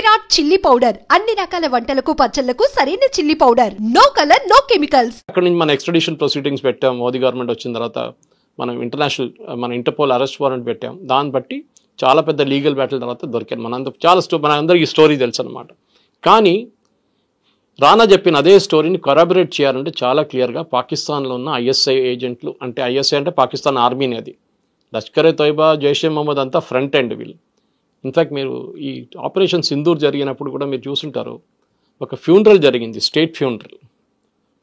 Virat chilli powder అన్ని రకాల వంటలకు పచ్చళ్లకు సరైన chilli powder. No colour no chemicals. అక్కడ నుంచి మన ఎక్స్ట్రాడిషన్ ప్రొసీడింగ్స్ పెట్టాం. మోదీ గవర్నమెంట్ వచ్చిన తర్వాత మనం మన ఇంటర్పోల్ అరెస్ట్ వారెంట్ పెట్టాం. దాన్ని బట్టి చాలా పెద్ద లీగల్ బ్యాటిల్ తర్వాత దొరికాను. మన అందరికీ స్టోరీ తెలుసు అనమాట. కానీ రానా చెప్పిన అదే స్టోరీని కొరాబరేట్ చేయాలంటే చాలా క్లియర్గా పాకిస్తాన్లో ఉన్న ఐఎస్ఐ ఏజెంట్లు, అంటే ఐఎస్ఐ అంటే పాకిస్తాన్ ఆర్మీని, అది లష్కరే తోయిబా, జైషే మహమ్మద్ అంతా ఫ్రంట్ ఎండ్ వీళ్ళు. ఇన్ఫ్యాక్ట్ మీరు ఈ ఆపరేషన్ సింధూర్ జరిగినప్పుడు కూడా మీరు చూసుంటారు, ఒక ఫ్యూనరల్ జరిగింది, స్టేట్ ఫ్యూనరల్.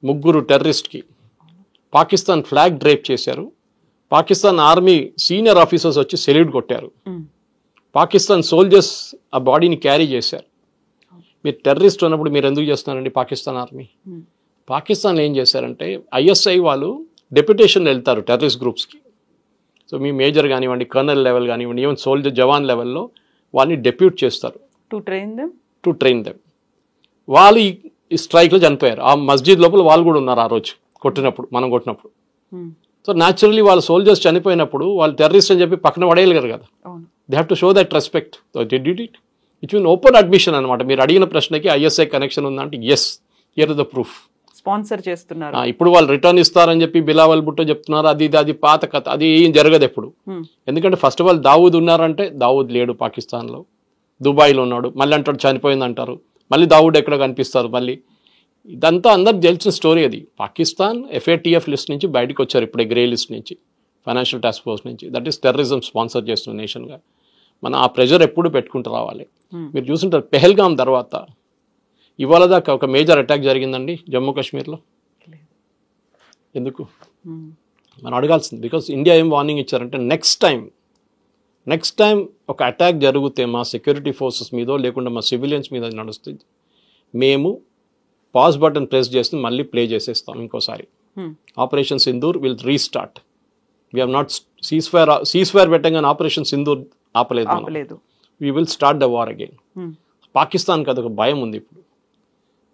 3 టెర్రరిస్ట్కి పాకిస్తాన్ ఫ్లాగ్ డ్రేప్ చేశారు. పాకిస్తాన్ ఆర్మీ సీనియర్ ఆఫీసర్స్ వచ్చి సెల్యూట్ కొట్టారు. పాకిస్తాన్ సోల్జర్స్ ఆ బాడీని క్యారీ చేశారు. మీరు టెర్రరిస్ట్ ఉన్నప్పుడు మీరు ఎందుకు చేస్తున్నారండి పాకిస్తాన్ ఆర్మీ? పాకిస్తాన్ ఏం చేశారంటే ఐఎస్ఐ వాళ్ళు డెప్యుటేషన్ వెళ్తారు టెర్రరిస్ట్ గ్రూప్స్కి. సో మీ మేజర్ కానివ్వండి, కర్నల్ లెవెల్ కానివ్వండి, ఈవెన్ సోల్జర్ జవాన్ లెవెల్లో వాళ్ళని డెప్యూట్ చేస్తారు టు ట్రైన్ దెమ్. వాళ్ళు ఈ స్ట్రైక్లో చనిపోయారు. ఆ మస్జిద్ లోపల వాళ్ళు కూడా ఉన్నారు ఆ రోజు మనం కొట్టినప్పుడు. సో న్యాచురల్లీ వాళ్ళ సోల్జర్స్ చనిపోయినప్పుడు వాళ్ళు టెర్రరిస్ట్ అని చెప్పి పక్కన పడేయలేరు కదా. They have to show that respect. It's mean open admission అనమాట. మీరు అడిగిన ప్రశ్నకి ఐఎస్ఐ కనెక్షన్ ఉందంటే yes, here is the proof. Sponsor చేస్తున్నారు. ఇప్పుడు వాళ్ళు రిటర్న్ ఇస్తారని చెప్పి బిలావల్ భుట్టో చెప్తున్నారు. అది పాత కథ, అది ఏం జరగదు ఎప్పుడు. ఎందుకంటే ఫస్ట్ ఆఫ్ ఆల్ దావూద్ ఉన్నారంటే దావూద్ లేడు పాకిస్తాన్లో, దుబాయ్లో ఉన్నాడు. మళ్ళీ అంటాడు చనిపోయింది అంటారు. మళ్ళీ దావూద్ ఎక్కడ కనిపిస్తారు మళ్ళీ. ఇదంతా అందరికి తెలిసిన స్టోరీ. అది పాకిస్తాన్ FATF లిస్ట్ నుంచి బయటకు వచ్చారు ఇప్పుడే, గ్రే లిస్ట్ నుంచి, ఫైనాన్షియల్ టాస్క్ ఫోర్స్ నుంచి. దట్ ఈస్ టెర్రరిజం స్పాన్సర్ చేస్తున్న నేషన్గా. మనం ఆ ప్రెషర్ ఎప్పుడు పెట్టుకుంటూ రావాలి. మీరు చూసుంటారు పెహల్గాం తర్వాత ఇవాళ దాకా ఒక మేజర్ అటాక్ జరిగిందండి జమ్మూ కాశ్మీర్లో. ఎందుకు మనం అడగాల్సింది? బికాస్ ఇండియా ఏం వార్నింగ్ ఇచ్చారంటే నెక్స్ట్ టైం ఒక అటాక్ జరిగితే మా సెక్యూరిటీ ఫోర్సెస్ మీదో లేకుండా మా సివిలియన్స్ మీద నడుస్తుంది, మేము పాజ్ బటన్ ప్రెస్ చేసి మళ్ళీ ప్లే చేసేస్తాం ఇంకోసారి. Operation Sindoor will restart. We have not cease fire పెట్టగానే ఆపరేషన్ సింధూర్ ఆపలేదు. We will start the war again. పాకిస్తాన్కి అదొక భయం ఉంది ఇప్పుడు.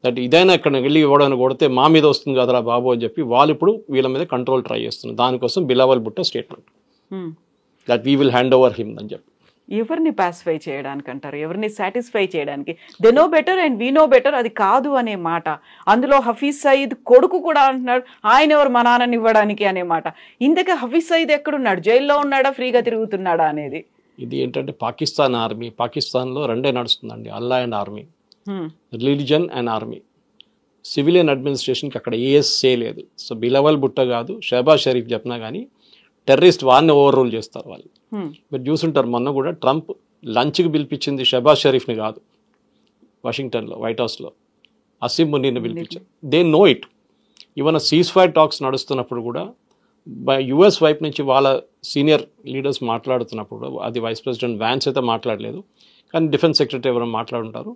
దట్ ఇదైనా ఇక్కడ వెళ్ళి ఇవ్వడానికి కొడితే మా మీద వస్తుంది కదరా బాబు అని చెప్పి వాళ్ళు ఇప్పుడు వీళ్ళ మీద కంట్రోల్ ట్రై చేస్తున్నారు. దానికోసం Bilawal Bhutto statement that we will hand over him అని చెప్పి. ఎవరిని పాసిఫై చేయడానికి అంటారు? ఎవరిని సాటిస్ఫై చేయడానికి? They know better and we know better అది కాదు అనే మాట. అందులో హఫీజ్ సయీద్ కొడుకు కూడా అంటున్నాడు ఆయన ఎవరు మా నాన్నని ఇవ్వడానికి అనే మాట. ఇంతకీ హఫీజ్ సయీద్ ఎక్కడున్నాడు? జైల్లో ఉన్నాడా, ఫ్రీగా తిరుగుతున్నాడా అనేది? ఇది ఏంటంటే పాకిస్తాన్ ఆర్మీ, పాకిస్తాన్లో రెండే నడుస్తుందండి, అల్లా and army, religion and army. Civilian అడ్మినిస్ట్రేషన్కి అక్కడ ఏఎస్ఏ లేదు. సో బిలావల్ భుట్టో కాదు, షహబాజ్ షరీఫ్ చెప్పినా కానీ టెర్రరిస్ట్ వారిని ఓవర్ రూల్ చేస్తారు వాళ్ళు. మీరు చూసుంటారు మొన్న కూడా ట్రంప్ లంచ్కి పిలిపించింది షహబాజ్ షరీఫ్ని కాదు, వాషింగ్టన్లో వైట్ హౌస్లో అసీం మునీర్ని పిలిపించారు. They know it. Even cease fire talks నడుస్తున్నప్పుడు కూడా US వైపు నుంచి వాళ్ళ సీనియర్ లీడర్స్ మాట్లాడుతున్నప్పుడు, అది వైస్ ప్రెసిడెంట్ వ్యాన్స్ అయితే మాట్లాడలేదు కానీ డిఫెన్స్ సెక్రటరీ ఎవరైనా మాట్లాడుంటారు,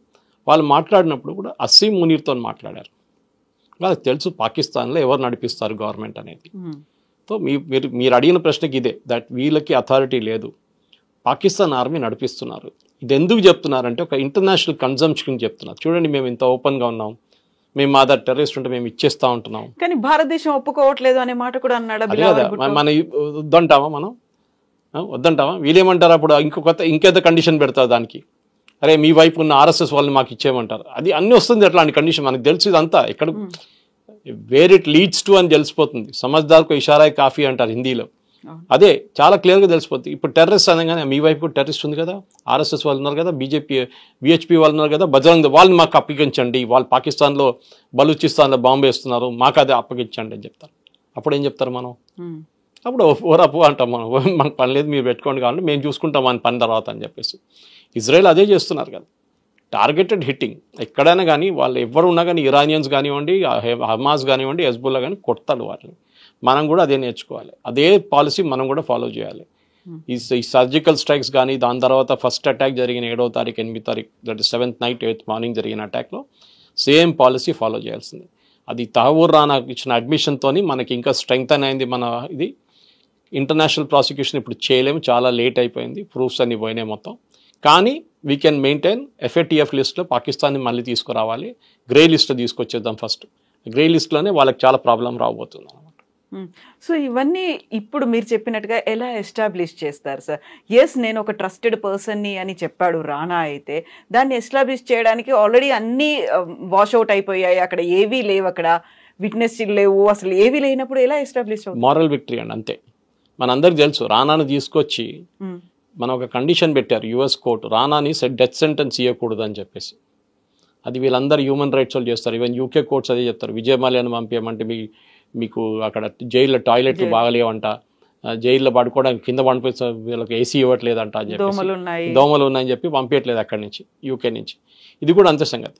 వాళ్ళు మాట్లాడినప్పుడు కూడా అసీం మునీర్తో మాట్లాడారు. వాళ్ళకి తెలుసు పాకిస్తాన్లో ఎవరు నడిపిస్తారు గవర్నమెంట్ అనేది. సో మీరు అడిగిన ప్రశ్నకి ఇదే, దట్ వీళ్ళకి అథారిటీ లేదు, పాకిస్తాన్ ఆర్మీ నడిపిస్తున్నారు. ఇది ఎందుకు చెప్తున్నారంటే ఒక ఇంటర్నేషనల్ కన్జంప్షన్ చెప్తున్నారు. చూడండి మేము ఇంత ఓపెన్గా ఉన్నాం, మేము మా దగ్గర టెర్రరిస్ట్ ఉంటే మేము ఇచ్చేస్తా ఉంటున్నాం, కానీ భారతదేశం ఒప్పుకోవట్లేదు అనే మాట కూడా అన్నాడు. మన వద్దంటావా? వీళ్ళేమంటారు అప్పుడు ఇంకేదో కండిషన్ పెడతారు దానికి, అరే మీ వైపు ఉన్న RSS వాళ్ళని మాకు ఇచ్చేయమంటారు. అది అన్నీ వస్తుంది అట్లాంటి కండిషన్. మనకు తెలుసు ఇదంతా ఎక్కడ వేర్ ఇట్ లీడ్స్ టు అని తెలిసిపోతుంది. సమజ్దార్కు ఇషారా కాఫీ అంటారు హిందీలో. అదే చాలా క్లియర్గా తెలిసిపోతుంది. ఇప్పుడు టెర్రరిస్ట్ అనగానే మీ వైపు కూడా టెర్రరిస్ట్ ఉంది కదా, RSS వాళ్ళు ఉన్నారు కదా, VHP వాళ్ళు ఉన్నారు కదా, బజరంగ్ వాళ్ళని మాకు అప్పగించండి, వాళ్ళు పాకిస్తాన్లో బలూచిస్తాన్లో బాంబు వేస్తున్నారు, మాకు అదే అప్పగించండి అని చెప్తారు. అప్పుడు ఏం చెప్తారు మనం? అప్పుడు ఓరాపు అంటాం మనం, మనకు పని లేదు మీరు పెట్టుకోండి కావాలంటే మేము చూసుకుంటాం అని పని తర్వాత అని చెప్పేసి. ఇజ్రాయెల్ అదే చేస్తున్నారు కదా, టార్గెటెడ్ హిట్టింగ్. ఎక్కడైనా కానీ వాళ్ళు ఎవరు ఉన్నా కానీ, ఇరానియన్స్ కానివ్వండి, హమాస్ కానివ్వండి, హెజ్బుల్లా కానీ కొడతాడు వాటిని. మనం కూడా అదే నేర్చుకోవాలి, అదే పాలసీ మనం కూడా ఫాలో చేయాలి. ఈ సర్జికల్ స్ట్రైక్స్ కానీ, దాని తర్వాత ఫస్ట్ అటాక్ జరిగిన 7వ తారీఖు 8వ తారీఖు, that is 7th night 8th morning జరిగిన అటాక్లో సేమ్ పాలసీ ఫాలో చేయాల్సింది. అది తహవూర్ రానా ఇచ్చిన అడ్మిషన్తో మనకి ఇంకా స్ట్రెంగ్తన్ అయింది. మన ఇది ఇంటర్నేషనల్ ప్రాసిక్యూషన్ ఇప్పుడు చేయలేము, చాలా లేట్ అయిపోయింది, ప్రూఫ్స్ అన్ని పోయినాయి మొత్తం. కానీ వీ కెన్ మెయింటైన్ FATF లిస్ట్లో పాకిస్తాన్ని మళ్ళీ తీసుకురావాలి, గ్రే లిస్ట్లో తీసుకొచ్చేద్దాం. ఫస్ట్ గ్రే లిస్ట్లోనే వాళ్ళకి చాలా ప్రాబ్లం రాబోతుంది అనమాట. సో ఇవన్నీ ఇప్పుడు మీరు చెప్పినట్టుగా ఎలా ఎస్టాబ్లిష్ చేస్తారు సార్? ఎస్, నేను ఒక ట్రస్టెడ్ పర్సన్ని అని చెప్పాడు రానా. అయితే దాన్ని ఎస్టాబ్లిష్ చేయడానికి ఆల్రెడీ అన్నీ వాష్అవుట్ అయిపోయాయి, అక్కడ ఏవీ లేవు, అక్కడ విట్నెస్ లేవు, అసలు ఏవీ లేనప్పుడు ఎలా ఎస్టాబ్లిష్ అవుతుంది? మారల్ విక్టరీ అండి, అంతే. మనందరికి తెలుసు రానాను తీసుకొచ్చి మన ఒక కండిషన్ పెట్టారు యుఎస్ కోర్టు, రానాని డెత్ సెంటెన్స్ ఇవ్వకూడదు అని చెప్పేసి. అది వీళ్ళందరూ హ్యూమన్ రైట్స్ వాళ్ళు చేస్తారు. ఈవెన్ యూకే కోర్ట్స్ అదే చెప్తారు, విజయ్ మాల్యాను పంపించమంటే మీకు అక్కడ జైల్లో టాయిలెట్లు బాగలేవంట, జైల్లో పడుకోవడానికి కింద పంపిస్తే వీళ్ళకి ఏసీ ఇవ్వట్లేదంట అని చెప్పి, దోమలు ఉన్నాయని చెప్పి పంపించట్లేదు అక్కడి నుంచి, యూకే నుంచి. ఇది కూడా అంతే సంగతి.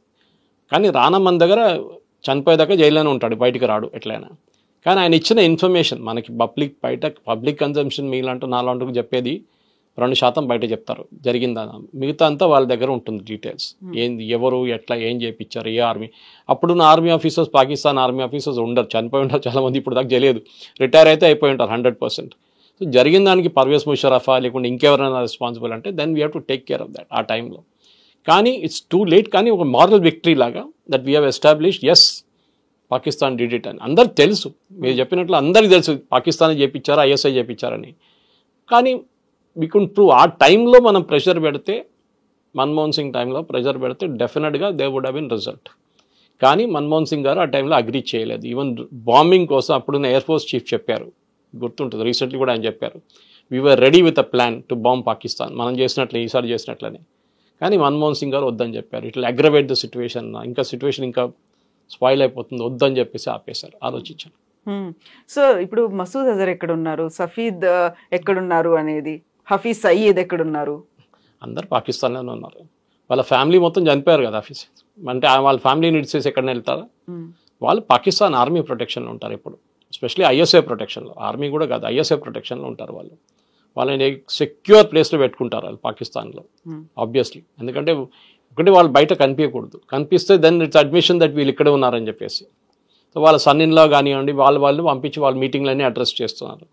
కానీ రానా మన దగ్గర చనిపోయేదాకా జైల్లోనే ఉంటాడు, బయటికి రాడు ఎట్లయినా. కానీ ఆయన ఇచ్చిన ఇన్ఫర్మేషన్ మనకి పబ్లిక్ కన్జంప్షన్ మీలాంటి నాలాంటి చెప్పేది 2% బయట చెప్తారు జరిగిందని, మిగతా అంతా వాళ్ళ దగ్గర ఉంటుంది డీటెయిల్స్. ఏంది, ఎవరు, ఎట్లా, ఏం చేయించారు, ఏ ఆర్మీ. అప్పుడున్న army officers, Pakistan army officers ఉండరు, చనిపోయి ఉంటారు చాలామంది, ఇప్పుడు దాకా తెలియదు, రిటైర్ అయితే అయిపోయి ఉంటారు 100%. సో జరిగిన దానికి పర్వేజ్ ముషరఫా లేకుంటే ఇంకెవరైనా రెస్పాన్సిబుల్ అంటే then we have to take care of that ఆ టైంలో. కానీ ఇట్స్ టూ లేట్. కానీ ఒక మారల్ విక్టరీ లాగా that we have established, yes Pakistan did it అని అందరికి తెలుసు. మీరు చెప్పినట్లు అందరికీ తెలుసు పాకిస్తాన్ చేయించారా, ఐఎస్ఐ చేయించారని. కానీ వీ కుడ్ ప్రూవ్. ఆ టైంలో మనం ప్రెషర్ పెడితే, మన్మోహన్ సింగ్ టైంలో ప్రెషర్ పెడితే డెఫినెట్గా they would have been result. కానీ మన్మోహన్ సింగ్ గారు ఆ టైంలో అగ్రీ చేయలేదు. ఈవెన్ బాంబింగ్ కోసం అప్పుడున్న ఎయిర్ ఫోర్స్ చీఫ్ చెప్పారు, గుర్తుంటుంది, రీసెంట్లీ కూడా ఆయన చెప్పారు, we were ready with a plan to bomb Pakistan, మనం చేసినట్లే ఈసారి చేసినట్లనే. కానీ మన్మోహన్ సింగ్ గారు వద్దని చెప్పారు, ఇట్లా అగ్రవేట్ ద సిచ్యువేషన్, ఇంకా సిచ్యువేషన్ ఇంకా స్పాయిల్ అయిపోతుంది, వద్దని చెప్పేసి ఆపేశారు, ఆలోచించారు. సో ఇప్పుడు మసూద్ అజర్ ఎక్కడున్నారు, సఫీద్ ఎక్కడున్నారు అనేది, హఫీజ్ సయీద్ ఎక్కడున్నారు? అందరు పాకిస్తాన్లోనే ఉన్నారు. వాళ్ళ ఫ్యామిలీ మొత్తం చనిపోయారు కదా హఫీజ్ అంటే, వాళ్ళ ఫ్యామిలీని ఇడిచేసి ఎక్కడనే వెళ్తారా? వాళ్ళు పాకిస్తాన్ ఆర్మీ ప్రొటెక్షన్లో ఉంటారు ఎప్పుడు, ఎస్పెషలీ ఐఎస్ఐ ప్రొటెక్షన్లో. ఆర్మీ కూడా కాదు, ఐఎస్ఐ ప్రొటెక్షన్లో ఉంటారు వాళ్ళు. వాళ్ళని సెక్యూర్ ప్లేస్లో పెట్టుకుంటారు వాళ్ళు పాకిస్తాన్లో, ఆబ్వియస్లీ. ఎందుకంటే ఒకటి వాళ్ళు బయట కనిపించకూడదు, కనిపిస్తే దెన్ ఇట్స్ అడ్మిషన్ దట్ వీళ్ళు ఇక్కడే ఉన్నారని చెప్పేసి. సో వాళ్ళ సన్నిన్లో కానివ్వండి, వాళ్ళు పంపించి వాళ్ళ మీటింగ్లన్నీ అడ్రస్ చేస్తున్నారు.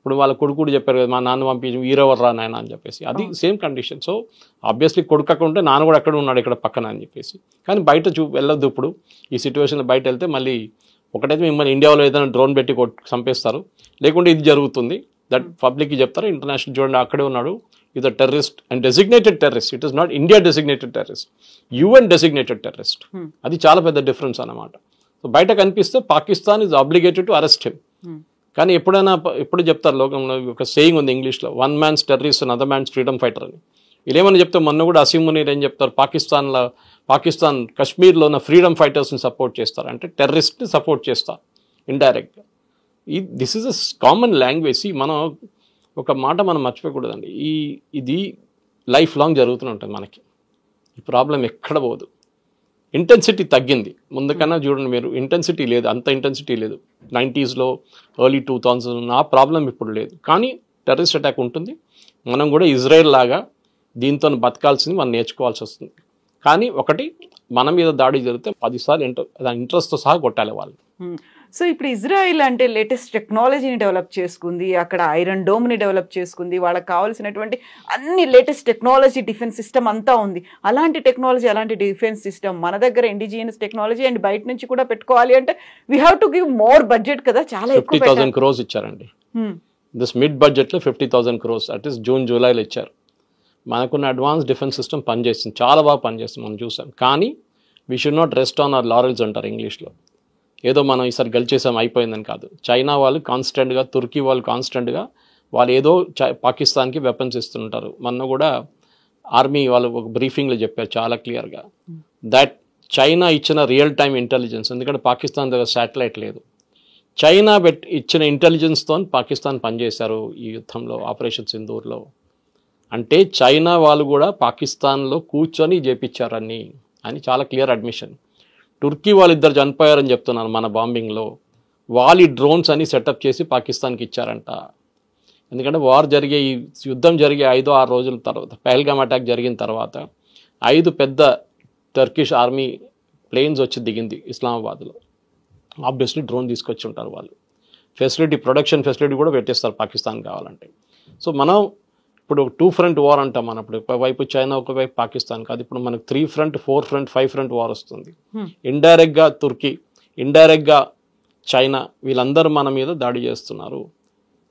ఇప్పుడు వాళ్ళ కొడుకు చెప్పారు కదా, మా నాన్న పంపించి వీరెవరు రా నాయన అని చెప్పేసి, అది సేమ్ కండిషన్. సో ఆబ్వియస్లీ కొడుకు అక్కడ ఉంటే నాన్న కూడా అక్కడ ఉన్నాడు ఇక్కడ పక్కన అని చెప్పేసి. కానీ బయట వెళ్ళొద్దు. ఇప్పుడు ఈ సిచ్యువేషన్లో బయట వెళ్తే మళ్ళీ ఒకటైతే మిమ్మల్ని ఇండియాలో ఏదైనా డ్రోన్ పెట్టి చంపేస్తారు, లేకుంటే ఇది జరుగుతుంది, దట్ పబ్లిక్కి చెప్తారు, ఇంటర్నేషనల్ చూడండి అక్కడే ఉన్నాడు, ఇది terrorist and designated terrorist. It is not India designated terrorist, UN designated terrorist. అది చాలా పెద్ద డిఫరెన్స్ అన్నమాట. సో బయట కనిపిస్తే Pakistan is obligated to arrest him. కానీ ఎప్పుడు చెప్తారు లోకంలో ఒక సేయింగ్ ఉంది ఇంగ్లీష్లో, one man's terrorist and other man's freedom fighter అని. వీళ్ళేమని చెప్తే మొన్న కూడా అసీం మునీర్ ఏం చెప్తారు, పాకిస్తాన్ కశ్మీర్లో ఉన్న ఫ్రీడమ్ ఫైటర్స్ని సపోర్ట్ చేస్తారు, అంటే టెర్రరిస్ట్ని సపోర్ట్ చేస్తారు ఇండైరెక్ట్గా. This is a common language. మనం ఒక మాట మనం మర్చిపోకూడదండి, ఇది లైఫ్ లాంగ్ జరుగుతూనే ఉంటుంది మనకి. ఈ ప్రాబ్లం ఎక్కడ పోదు. ఇంటెన్సిటీ తగ్గింది, ముందుకన్నా చూడండి మీరు, ఇంటెన్సిటీ లేదు, అంత ఇంటెన్సిటీ లేదు. 90s ఎర్లీ 2000 ఆ ప్రాబ్లం ఇప్పుడు లేదు. కానీ టెర్రరిస్ట్ అటాక్ ఉంటుంది. మనం కూడా ఇజ్రాయెల్ లాగా దీంతో బతకాల్సింది మనం నేర్చుకోవాల్సి వస్తుంది. కానీ ఒకటి, మన మీద దాడి జరిగితే 10 సార్లు ఇంట్రెస్ట్తో సహా కొట్టాలి వాళ్ళు. సో ఇప్పుడు ఇజ్రాయిల్ అంటే లేటెస్ట్ టెక్నాలజీని డెవలప్ చేసుకుంది, అక్కడ ఐరన్ డోమ్ని డెవలప్ చేసుకుంది, వాళ్ళకి కావాల్సినటువంటి అన్ని లేటెస్ట్ టెక్నాలజీ, డిఫెన్స్ సిస్టమ్ అంతా ఉంది. అలాంటి టెక్నాలజీ, అలాంటి డిఫెన్స్ సిస్టమ్ మన దగ్గర ఇండిజినియస్ టెక్నాలజీ అండ్ బయట నుంచి కూడా పెట్టుకోవాలి అంటే we have to give more budget కదా, చాలా ఎక్కువ. 50,000 crores ఇచ్చారండి దిస్ మిడ్ బడ్జెట్లో. 50,000 crores అట్లీస్ట్ జూన్ జూలైలో ఇచ్చారు. మనకున్న అడ్వాన్స్ డిఫెన్స్ సిస్టమ్ పనిచేస్తుంది, చాలా బాగా పనిచేస్తుంది, మనం చూసాం. కానీ we should not rest on hour laurels అంటారు ఇంగ్లీష్లో. ఏదో మనం ఈసారి గెలిచేసాం అయిపోయిందని కాదు. చైనా వాళ్ళు కాన్స్టెంట్గా, తుర్కీ వాళ్ళు కాన్స్టెంట్గా వాళ్ళు ఏదో పాకిస్తాన్కి వెపన్స్ ఇస్తుంటారు. మొన్న కూడా ఆర్మీ వాళ్ళు ఒక బ్రీఫింగ్లో చెప్పారు చాలా క్లియర్గా, దట్ చైనా ఇచ్చిన రియల్ టైమ్ ఇంటెలిజెన్స్, ఎందుకంటే పాకిస్తాన్ దగ్గర శాటిలైట్ లేదు, చైనా ఇచ్చిన ఇంటెలిజెన్స్తో పాకిస్తాన్ పనిచేశారు ఈ యుద్ధంలో, ఆపరేషన్ సింధూర్లో. అంటే చైనా వాళ్ళు కూడా పాకిస్తాన్లో కూర్చొని చేపించారని అని చాలా క్లియర్ అడ్మిషన్. టుర్కీ వాళ్ళిద్దరు చనిపోయారని చెప్తున్నారు మన బాంబింగ్లో. వాళ్ళు ఈ డ్రోన్స్ అని సెటప్ చేసి పాకిస్తాన్కి ఇచ్చారంట. ఎందుకంటే ఈ యుద్ధం జరిగే 5-6 రోజుల తర్వాత, పహల్గామ్ అటాక్ జరిగిన తర్వాత 5 పెద్ద టర్కిష్ ఆర్మీ ప్లేన్స్ వచ్చి దిగింది ఇస్లామాబాద్లో. ఆబ్వియస్లీ డ్రోన్ తీసుకొచ్చి ఉంటారు వాళ్ళు. ప్రొడక్షన్ ఫెసిలిటీ కూడా పెట్టేస్తారు పాకిస్తాన్ కావాలంటే. సో మనం ఇప్పుడు 2 front వార్ అంటాం. మనం ఇప్పుడు ఒకవైపు చైనా, ఒకవైపు పాకిస్తాన్ కాదు, ఇప్పుడు మనకు 3 front, 4 front, 5 front వార్ వస్తుంది. ఇండైరెక్ట్గా తుర్కీ, ఇండైరెక్ట్గా చైనా వీళ్ళందరూ మన మీద దాడి చేస్తున్నారు.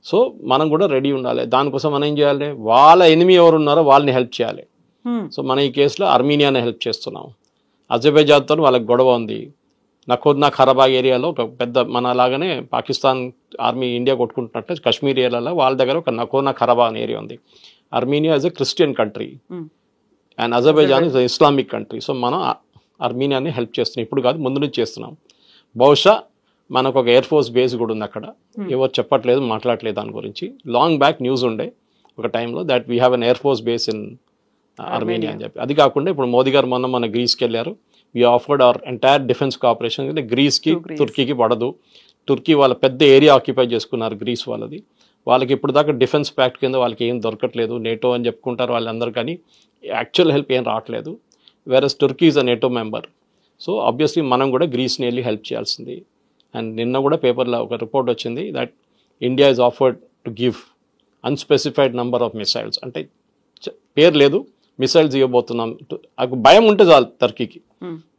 సో మనం కూడా రెడీ ఉండాలి. దానికోసం మనం ఏం చేయాలి, వాళ్ళ ఎనిమి ఎవరు ఉన్నారో వాళ్ళని హెల్ప్ చేయాలి. సో మన ఈ కేసులో అర్మీనియాని హెల్ప్ చేస్తున్నాం. అజర్బైజాన్తో వాళ్ళకి గొడవ ఉంది. నకోర్నా ఖరాబాగ్ ఏరియాలో ఒక పెద్ద మన లాగానే పాకిస్తాన్ ఆర్మీ ఇండియా కొట్టుకుంటున్నట్టు కాశ్మీర్ ఏరియాలో వాళ్ళ దగ్గర ఒక నకోర్నా ఖరాబాగ్ అనే ఏరియా ఉంది. Armenia is a Christian country and Azerbaijan is Islamic country. So మనం అర్మీనియాని హెల్ప్ చేస్తున్నాం. ఇప్పుడు కాదు, ముందు నుంచి చేస్తున్నాం. బహుశా మనకు ఒక ఎయిర్ ఫోర్స్ బేస్ కూడా ఉంది అక్కడ. ఎవరు చెప్పట్లేదు, మాట్లాడలేదు దాని గురించి. లాంగ్ బ్యాక్ న్యూస్ ఉండే ఒక టైంలో that we have an air force base in Armenia అని చెప్పి. అది కాకుండా ఇప్పుడు మోదీ గారు మన గ్రీస్కి వెళ్ళారు. We offered our entire defence cooperation. అంటే గ్రీస్కి తుర్కీకి పడదు. తుర్కీ వాళ్ళ పెద్ద ఏరియా ఆక్యుపై చేసుకున్నారు గ్రీస్ వాళ్ళది. వాళ్ళకి ఇప్పుడు దాకా డిఫెన్స్ ప్యాక్ట్ కింద వాళ్ళకి ఏం దొరకట్లేదు. నేటో అని చెప్పుకుంటారు వాళ్ళందరూ, కానీ యాక్చువల్ హెల్ప్ ఏం రావట్లేదు. Whereas Turkey is a NATO member. So obviously మనం కూడా గ్రీస్ని వెళ్ళి హెల్ప్ చేయాల్సింది. అండ్ నిన్న కూడా పేపర్లో ఒక రిపోర్ట్ వచ్చింది that India is offered to give unspecified number of missiles. అంటే పేరు లేదు, మిసైల్స్ ఇవ్వబోతున్నాం. భయం ఉంటే చాలు టర్కీకి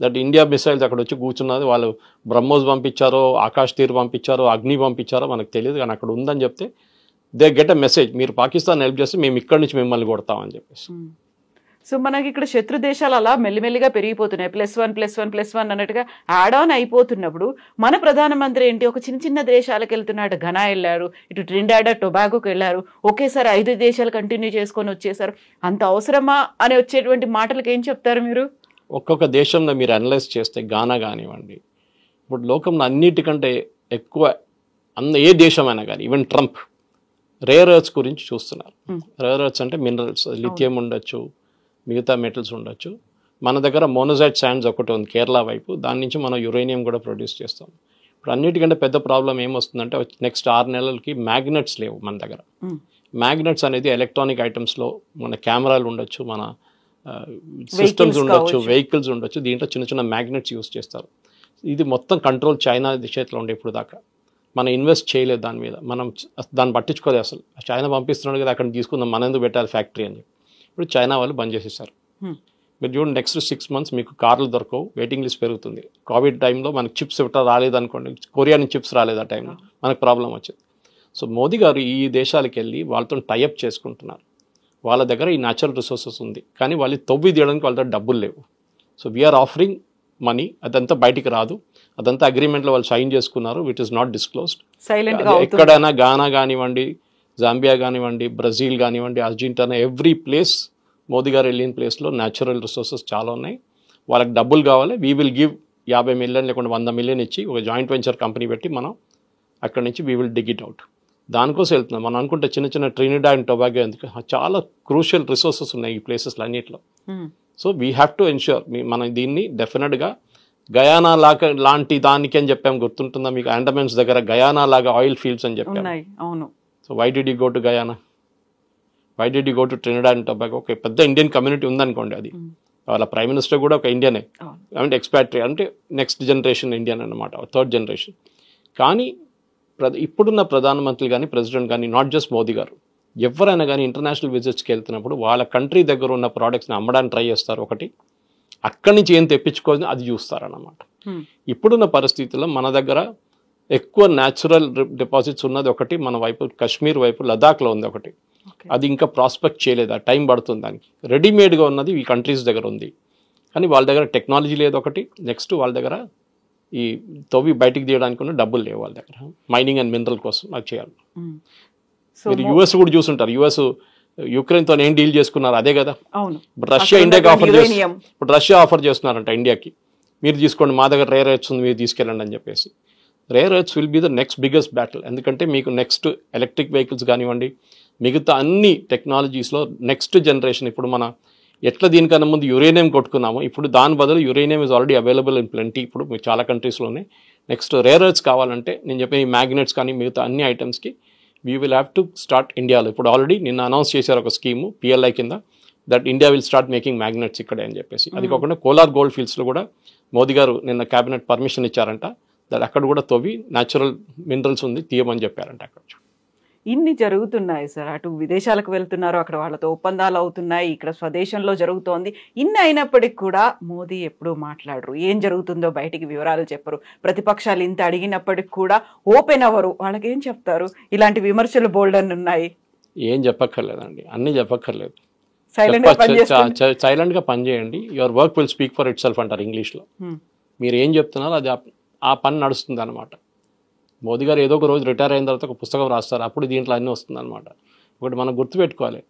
దట్ ఇండియా మిసైల్స్ అక్కడ వచ్చి కూర్చున్నది. వాళ్ళు బ్రహ్మోస్ పంపించారో, ఆకాష్ తీర్ పంపించారో, అగ్ని పంపించారో మనకు తెలియదు, కానీ అక్కడ ఉందని చెప్తే దే గెట్ అ మెసేజ్, మీరు పాకిస్తాన్ హెల్ప్ చేస్తే మేము ఇక్కడి నుంచి మిమ్మల్ని కొడతామని చెప్పేసి. సో మనకి ఇక్కడ శత్రు దేశాలు అలా మెల్లిమెల్లిగా పెరిగిపోతున్నాయి. +1 అన్నట్టుగా యాడ్ ఆన్ అయిపోతున్నప్పుడు మన ప్రధానమంత్రి ఏంటి, ఒక చిన్న చిన్న దేశాలకు వెళ్తున్నాడు. ఘనా వెళ్ళారు, ఇటు ట్రినిడాడ్ టొబాగోకి వెళ్ళారు, ఒకేసారి 5 దేశాలు కంటిన్యూ చేసుకొని వచ్చేసారు. అంత అవసరమా అని వచ్చేటువంటి మాటలకు ఏం చెప్తారు మీరు? ఒక్కొక్క దేశంలో మీరు అనలైజ్ చేస్తే గానా కానివ్వండి, ఇప్పుడు లోకంలో అన్నిటికంటే ఎక్కువ ఏ దేశమైనా కానీ, ఈవెన్ ట్రంప్ రేర్ ఎర్త్స్ గురించి చూస్తున్నారు. రేర్ ఎర్త్స్ అంటే మినరల్స్, లిథియం ఉండొచ్చు, మిగతా మెటల్స్ ఉండొచ్చు. మన దగ్గర మోనోజైట్ శాండ్స్ ఒకటి ఉంది కేరళ వైపు, దాని నుంచి మనం యురేనియం కూడా ప్రొడ్యూస్ చేస్తాం. ఇప్పుడు అన్నిటికంటే పెద్ద ప్రాబ్లం ఏమొస్తుందంటే నెక్స్ట్ 6 నెలలకి మ్యాగ్నెట్స్ లేవు మన దగ్గర. మ్యాగ్నెట్స్ అనేది ఎలక్ట్రానిక్ ఐటమ్స్లో మన కెమెరాలు ఉండొచ్చు, మన సిస్టమ్స్ ఉండొచ్చు, వెహికల్స్ ఉండొచ్చు, దీంట్లో చిన్న చిన్న మ్యాగ్నెట్స్ యూస్ చేస్తారు. ఇది మొత్తం కంట్రోల్ చైనా చేతిలో ఉండే ఇప్పుడు దాకా. మనం ఇన్వెస్ట్ చేయలేదు దాని మీద, మనం దాన్ని పట్టించుకోలేదు అసలు. చైనా పంపిస్తున్నాడు కదా, అక్కడ తీసుకుందాం, మన ఎందుకు పెట్టాలి ఫ్యాక్టరీ అని. ఇప్పుడు చైనా వాళ్ళు బంద్ చేసేసారు. మీరు చూడండి, నెక్స్ట్ 6 months మీకు కార్లు దొరకవు, వెయిటింగ్ లిస్ట్ పెరుగుతుంది. కోవిడ్ టైంలో మనకు చిప్స్ ఇవ్వటం రాలేదనుకోండి, కొరియా నుంచి చిప్స్ రాలేదు ఆ టైంలో, మనకు ప్రాబ్లం వచ్చింది. సో మోదీ గారు ఈ దేశాలకు వెళ్ళి వాళ్ళతో టైఅప్ చేసుకుంటున్నారు. వాళ్ళ దగ్గర ఈ న్యాచురల్ రిసోర్సెస్ ఉంది, కానీ వాళ్ళు తవ్వి తీయడానికి వాళ్ళ దగ్గర డబ్బులు లేవు. సో వీఆర్ ఆఫరింగ్ మనీ, అదంతా బయటికి రాదు, అదంతా అగ్రిమెంట్లో వాళ్ళు సైన్ చేసుకున్నారు, విట్ ఈస్ నాట్ డిస్క్లోజ్డ్. ఎక్కడైనా గానా కానివ్వండి, జాంబియా కానివ్వండి, బ్రెజిల్ కానివ్వండి, అర్జెంటీనా, ఎవ్రీ ప్లేస్ మోదీ గారు వెళ్ళిన ప్లేస్లో న్యాచురల్ రిసోర్సెస్ చాలా ఉన్నాయి. వాళ్ళకి డబ్బులు కావాలి, వీ విల్ గివ్ 50 million లేకుండా 100 million ఇచ్చి ఒక జాయింట్ వెంచర్ కంపెనీ పెట్టి మనం అక్కడి నుంచి we will dig it out. దానికోసం వెళ్తున్నాం. మనం అనుకుంటే చిన్న చిన్న ట్రినిడాడ్ అండ్ టొబాగో ఎందుకు, చాలా క్రూషియల్ రిసోర్సెస్ ఉన్నాయి ఈ ప్లేసెస్లో అన్నింటిలో. So we have to ensure మనం దీన్ని డెఫినెట్గా గయానా లాగా లాంటి దానికి అని చెప్పాము, గుర్తుంటుందా మీకు? అండమాన్స్ దగ్గర గయానా లాగా ఆయిల్ ఫీల్డ్స్ అని చెప్పాము. So why did you go to Guyana, why did you go to Trinidad and Tobago? ఒక పెద్ద ఇండియన్ కమ్యూనిటీ ఉందనుకోండి, అది వాళ్ళ ప్రైమ్ మినిస్టర్ కూడా ఒక ఇండియనే, అంటే ఎక్స్పాట్రీ, అంటే నెక్స్ట్ జనరేషన్ ఇండియన్ అనమాట, 3rd generation. కానీ ఇప్పుడున్న ప్రధానమంత్రి కానీ ప్రెసిడెంట్ కానీ, నాట్ జస్ట్ మోదీ గారు, ఎవరైనా కానీ ఇంటర్నేషనల్ విజిట్స్కి వెళ్తున్నప్పుడు వాళ్ళ కంట్రీ దగ్గర ఉన్న ప్రోడక్ట్స్ని అమ్మడానికి ట్రై చేస్తారు. ఒకటి, అక్కడి నుంచి ఏం తెప్పించుకోవాలి అది చూస్తారన్నమాట. ఇప్పుడున్న పరిస్థితుల్లో మన దగ్గర ఎక్కువ న్యాచురల్ డిపాజిట్స్ ఉన్నది ఒకటి, మన వైపు కాశ్మీర్ వైపు లదాఖ్లో ఉంది ఒకటి, అది ఇంకా ప్రాస్పెక్ట్ చేయలేదు, ఆ టైం పడుతుంది దానికి. రెడీమేడ్గా ఉన్నది ఈ కంట్రీస్ దగ్గర ఉంది, కానీ వాళ్ళ దగ్గర టెక్నాలజీ లేదు ఒకటి. నెక్స్ట్ వాళ్ళ దగ్గర ఈ తవ్వి బయటికి తీయడానికి ఉన్న డబ్బులు లేవు వాళ్ళ దగ్గర, మైనింగ్ అండ్ మినరల్ కోసం అది చేయాలి. మీరు యుఎస్ కూడా చూసుంటారు, యుఎస్ యుక్రెయిన్తో ఏం డీల్ చేసుకున్నారు, అదే కదా. ఇప్పుడు రష్యా ఇండియాకి ఆఫర్ చేస్తున్నారు, ఇప్పుడు రష్యా ఆఫర్ చేస్తున్నారంట ఇండియాకి, మీరు తీసుకోండి, మా దగ్గర రేర్ ఎర్త్స్ ఉంది, మీరు తీసుకెళ్ళండి అని చెప్పేసి. Rare earths will be the next biggest battle. ఎందుకంటే మీకు నెక్స్ట్ ఎలక్ట్రిక్ వెహికల్స్ కానివ్వండి, మిగతా అన్ని టెక్నాలజీస్లో నెక్స్ట్ జనరేషన్, ఇప్పుడు మన ఎట్లా దీనికన్నా ముందు యురేనియం కొట్టుకున్నాము, ఇప్పుడు దాని బదులు uranium is already available in plenty ఇప్పుడు చాలా కంట్రీస్లోనే. నెక్స్ట్ రేర్ ఎర్త్స్ కావాలంటే నేను చెప్పే ఈ మ్యాగ్నెట్స్ కానీ మిగతా అన్ని ఐటమ్స్కి we will have to start ఇండియాలో. ఇప్పుడు ఆల్రెడీ నిన్న అనౌన్స్ చేశారు ఒక స్కీము PLI కింద, that India will start making magnets ఇక్కడే అని చెప్పేసి. అది కాకుండా కోలార్ గోల్డ్ ఫీల్డ్స్లో కూడా మోదీ గారు నిన్న క్యాబినెట్ పర్మిషన్ ఇచ్చారంట, దట్ అక్కడ కూడా తవ్వి న్యాచురల్ మినరల్స్ ఉంది తీయమని చెప్పారంట అక్కడ. ఇన్ని జరుగుతున్నాయి సార్, అటు విదేశాలకు వెళ్తున్నారు, అక్కడ వాళ్ళతో ఒప్పందాలు అవుతున్నాయి, ఇక్కడ స్వదేశంలో జరుగుతోంది. ఇన్ని అయినప్పటికీ కూడా మోదీ ఎప్పుడూ మాట్లాడరు, ఏం జరుగుతుందో బయటికి వివరాలు చెప్పరు. ప్రతిపక్షాలు ఇంత అడిగినప్పటికి కూడా ఓపెన్ అవ్వరు. వాళ్ళకి ఏం చెప్తారు? ఇలాంటి విమర్శలు బోల్డ్ అని ఉన్నాయి. ఏం చెప్పక్కర్లేదండి, అన్నీ చెప్పక్కర్లేదు. సైలెంట్ గా పనిచేయండి, your work will speak for it self అంటారు ఇంగ్లీష్లో. మీరు ఏం చెప్తున్నారో అది ఆ పని నడుస్తుంది అనమాట. మోదీ గారు ఏదో ఒక రోజు రిటైర్ అయిన తర్వాత ఒక పుస్తకం రాస్తారు, అప్పుడు దీంట్లో అన్నీ వస్తుంది అనమాట. ఒకటి మనం గుర్తుపెట్టుకోవాలి,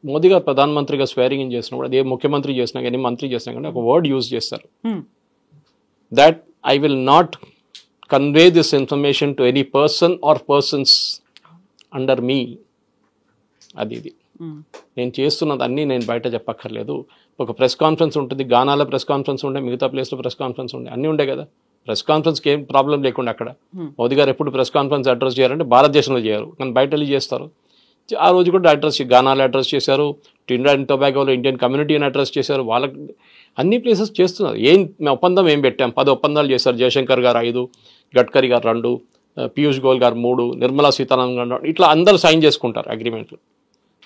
మోదీ గారు ప్రధానమంత్రిగా స్వేరింగ్ ఇన్ చేసినప్పుడు అది ఏ ముఖ్యమంత్రి చేసినా కానీ మంత్రి చేసినా కానీ ఒక వర్డ్ యూజ్ చేస్తారు, that I will not convey this information to any person or persons under మీ. ఇది నేను చేస్తున్నది అన్నీ నేను బయట చెప్పక్కర్లేదు. ఒక ప్రెస్ కాన్ఫరెన్స్ ఉంటుంది, గానాలో ప్రెస్ కాన్ఫరెన్స్ ఉండే, మిగతా ప్లేస్లో ప్రెస్ కాన్ఫరెన్స్ ఉండే, అన్నీ ఉండే కదా. ప్రెస్ కాన్ఫరెన్స్కి ఏం ప్రాబ్లం లేకుండా అక్కడ మోదీ గారు ఎప్పుడు ప్రెస్ కాన్ఫరెన్స్ అడ్రస్ చేయాలంటే భారతదేశంలో చేయరు, కానీ బయట వెళ్ళి చేస్తారు. ఆ రోజు కూడా అడ్రస్ గానాలో అడ్రస్ చేశారు, ట్రినిడాడ్ అండ్ టొబాగోలో ఇండియన్ కమ్యూనిటీని అడ్రస్ చేశారు. వాళ్ళకి అన్ని ప్లేసెస్ చేస్తున్నారు. ఒప్పందం ఏం పెట్టాం, 10 ఒప్పందాలు చేశారు. జయశంకర్ గారు 5, గడ్కరీ గారు 2, పీయూష్ గోయల్ గారు 3, నిర్మలా సీతారామన్ గారు 2, ఇట్లా అందరూ సైన్ చేసుకుంటారు అగ్రిమెంట్లు.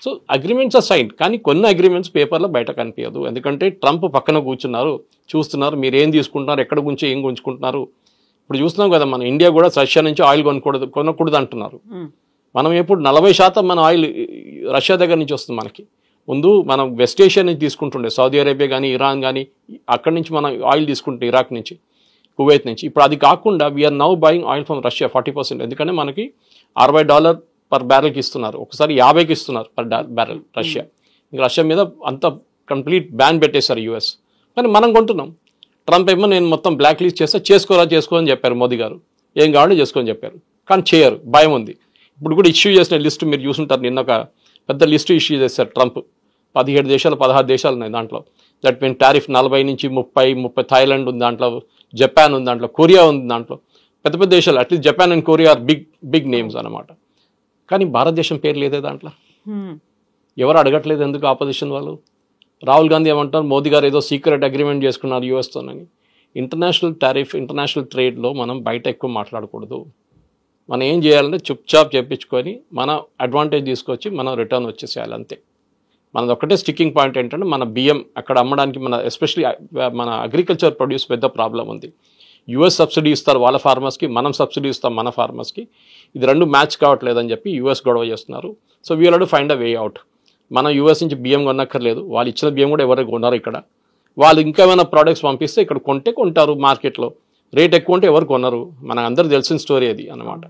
సో అగ్రిమెంట్స్ ఆర్ సైన్, కానీ కొన్ని అగ్రిమెంట్స్ పేపర్లో బయట కనిపించదు. ఎందుకంటే ట్రంప్ పక్కన కూర్చున్నారు, చూస్తున్నారు మీరు ఏం తీసుకుంటున్నారు, ఎక్కడ గురించి ఏం గుంజుకుంటున్నారు. ఇప్పుడు చూస్తున్నాం కదా, మన ఇండియా కూడా రష్యా నుంచి ఆయిల్ కొనకూడదు అంటున్నారు. మనం ఎప్పుడు 40% మన ఆయిల్ రష్యా దగ్గర నుంచి వస్తుంది. మనకి ముందు మనం వెస్ట్ ఏషియా నుంచి తీసుకుంటుండే, సౌదీ అరేబియా కానీ ఇరాన్ కానీ, అక్కడి నుంచి మనం ఆయిల్ తీసుకుంటే ఇరాక్ నుంచి, కువైత్ నుంచి. ఇప్పుడు అది కాకుండా we're now buying oil from Russia 40%. ఎందుకంటే మనకి $60 పర్ బ్యారెల్కి ఇస్తున్నారు, ఒకసారి 50కి ఇస్తున్నారు పర్ బ్యారెల్ రష్యా. ఇంకా రష్యా మీద అంత కంప్లీట్ బ్యాన్ పెట్టేశారు యూఎస్, కానీ మనం కొంటున్నాం. ట్రంప్ ఏమో నేను మొత్తం బ్లాక్ లిస్ట్ చేస్తే చేసుకోని చెప్పారు మోదీ గారు, ఏం కావాలో చేసుకొని చెప్పారు, కానీ చేయరు, భయం ఉంది. ఇప్పుడు కూడా ఇష్యూ చేసిన లిస్టు మీరు చూసుంటారు, నిన్న ఒక పెద్ద లిస్టు ఇష్యూ చేశారు ట్రంప్. 17 దేశాలు 16 దేశాలు ఉన్నాయి దాంట్లో. దట్ మీన్ టారిఫ్ 40 నుంచి 30, థాయిలాండ్ ఉంది దాంట్లో, జపాన్ ఉంది దాంట్లో, కొరియా ఉంది దాంట్లో. పెద్ద పెద్ద దేశాలు, at least Japan and Korea are big names అనమాట. కానీ భారతదేశం పేరు లేదే దాంట్లో. ఎవరు అడగట్లేదు, ఎందుకు ఆపోజిషన్ వాళ్ళు. రాహుల్ గాంధీ ఏమంటారు, మోదీ గారు ఏదో సీక్రెట్ అగ్రిమెంట్ చేసుకున్నారు యూఎస్తోనని. ఇంటర్నేషనల్ టారిఫ్, ఇంటర్నేషనల్ ట్రేడ్లో మనం బయట ఎక్కువ మాట్లాడకూడదు. మనం ఏం చేయాలంటే చుప్చాప్ చెప్పించుకొని మన అడ్వాంటేజ్ తీసుకొచ్చి మనం రిటర్న్ వచ్చేసేయాలి, అంతే. మనది ఒక్కటే స్టిక్కింగ్ పాయింట్ ఏంటంటే మన బియ్యం అక్కడ అమ్మడానికి, మన ఎస్పెషలీ మన అగ్రికల్చర్ ప్రొడ్యూస్ పెద్ద ప్రాబ్లం ఉంది. యూఎస్ సబ్సిడీ ఇస్తారు వాళ్ళ ఫార్మర్స్కి, మనం సబ్సిడీ ఇస్తాం మన ఫార్మర్స్కి. ఇది 2 మ్యాచ్ కావట్లేదని చెప్పి యూఎస్ గొడవ చేస్తున్నారు. So we will find a way out. మనం యూఎస్ నుంచి బియ్యం కొనక్కర్లేదు, వాళ్ళు ఇచ్చిన బియ్యం కూడా ఎవరు కొన్నారు ఇక్కడ. వాళ్ళు ఇంకా ఏమైనా ప్రోడక్ట్స్ పంపిస్తే ఇక్కడ కొంటారు మార్కెట్లో. రేట్ ఎక్కువ ఉంటే ఎవరు కొనరు, మనకు అందరూ తెలిసిన స్టోరీ అది అన్నమాట.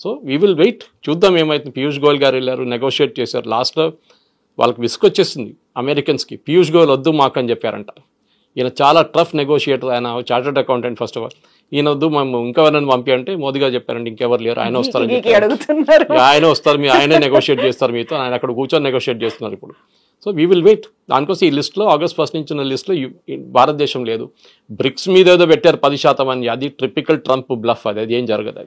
సో వీ విల్ వెయిట్, చూద్దాం ఏమైతుంది. పీయూష్ గోయల్ గారు వెళ్ళారు, నెగోషియేట్ చేశారు. లాస్ట్లో వాళ్ళకి విసుకొచ్చేసింది అమెరికన్స్కి, పీయూష్ గోయల్ వద్దు మాకు అని చెప్పారంట. ఈయన చాలా టఫ్ నెగోషియేటర్, ఆయన chartered accountant first of all. ఈయన వద్దు, మేము ఇంకెవరైనా పంపి అంటే మోదీ గారు చెప్పారంటే ఇంకెవరు లేరు, ఆయన వస్తారని చెప్పారు. ఆయన వస్తారు, ఆయనే నెగోషియేట్ చేస్తారు మీతో, ఆయన అక్కడ కూర్చొని నెగోషియేట్ చేస్తున్నారు ఇప్పుడు. So we will wait. దానికోసం ఈ లిస్ట్లో August 1 నుంచి ఉన్న లిస్ట్లో భారతదేశం లేదు. బ్రిక్స్ మీద ఏదో పెట్టారు 10% అని, అది ట్రిపికల్ ట్రంప్ బ్లఫ్, అది ఏం జరగదు.